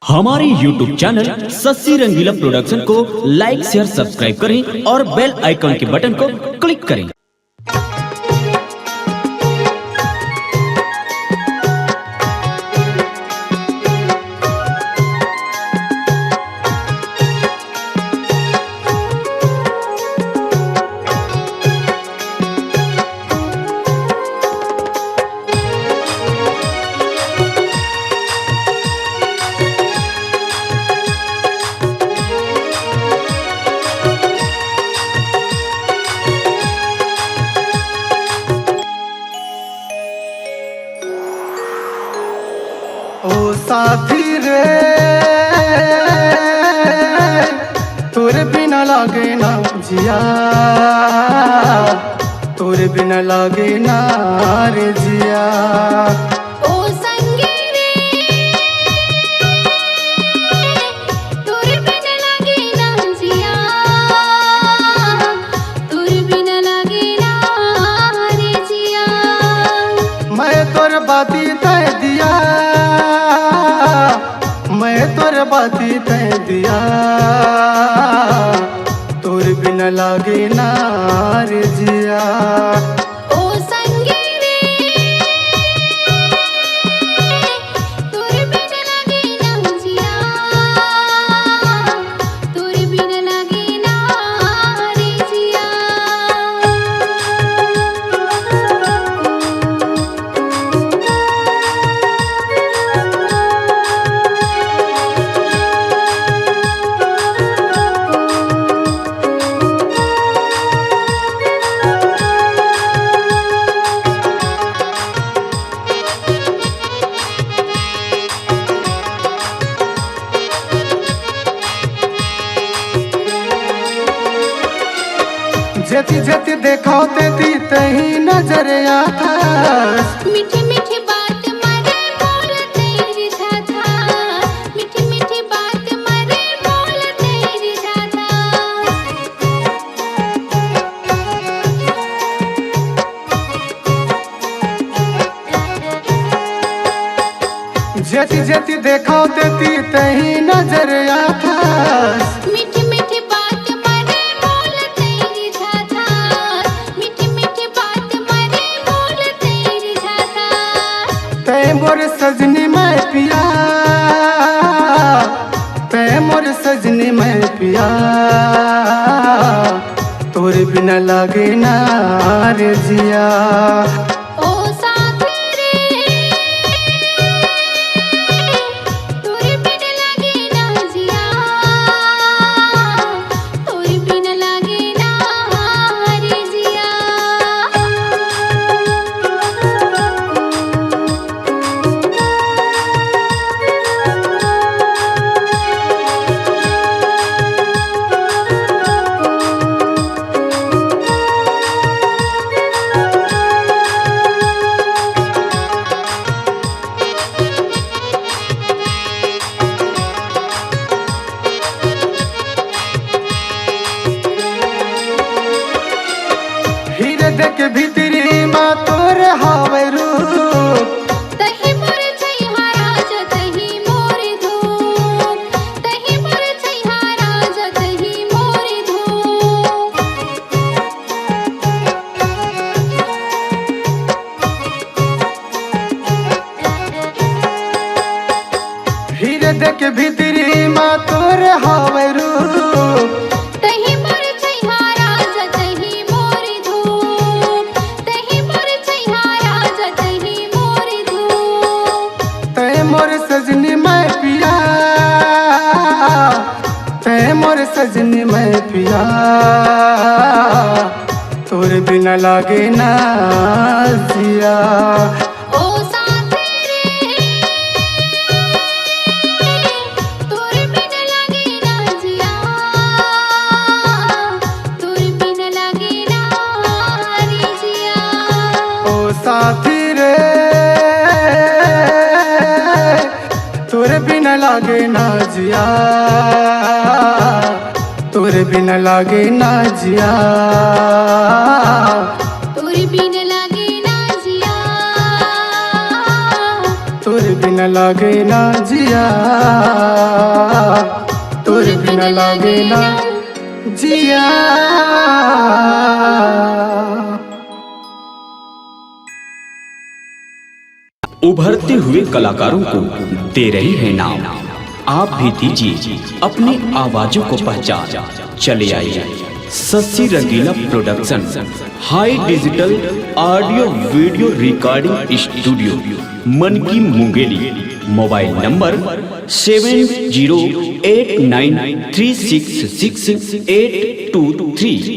हमारे YouTube channel Shashi रंगीला production को लाइक share subscribe करें और बेल आइकन के बटन को क्लिक करें। ओ साथी रे तोरे बिना लागे ना जिया, तोरे बिना लागे ना रे जिया। ओ संगी रे तोरे बिना लागे ना जिया, तोरे बिना लागे ना रे जिया। मैं तोर बाती तय दिया, मैं तोर बाती तय दिया, तोर बिना लागे ना रे जिया। ओ संगी रे तोरे बिना लागे ना जिया, तोरे बिना लागे ना रे जिया। जेती जेती देखो तेती तही नजर आता। मीठी मीठी बात मारे बोल तेरी था, मीठी मीठी बात मारे बोल तेरी था। जेती जेती देखो तेती तही नजर आता। मीठी मीठी बात मारे बोल तेरी था, मीठी मीठी बात मारे बोल तेरी था। तै मोर सजनी मैं पिया, तै मोर सजनी मैं पिया, तोरे बिना लागे ना रे जिया। ओ साथी रे तोरे बिना लागे ना जिया, तोरे बिना लागे ना रे जिया। हीरे देख भीतरी माँ तोर हावे रूप। तही मोर छैहा राजा तही मोर धूप, तही मोर छैहा राजा तही मोर धूप। हीरे देख भीतरी माँ तोर हावे रूप। तही मोर छैहा राजा तही मोर धूप, तही मोर छैहा राजा तही मोर धूप। तै मोर सजनी मैं पिया, तै मोर सजनी मैं पिया, तोरे बिना लागे ना जिया। ओ साथी रे तोरे बिना लागे ना जिया, तोरे बिना लागे ना रे जिया। ओ साथी रे तोरे बिना लागे ना जिया, तोरे बिना लागे ना जिया। तोरे बिना लागे ना जिया, तोरे बिना लागे ना जिया। लगेला जिया। उभरते हुए कलाकारों को दे रही है नाम, आप भी दीजिए अपनी आवाजों को पहचान। चले आइए Shashi Rangila production high digital audio video recording studio, Manki Mungeli. Mobile number 7089366823।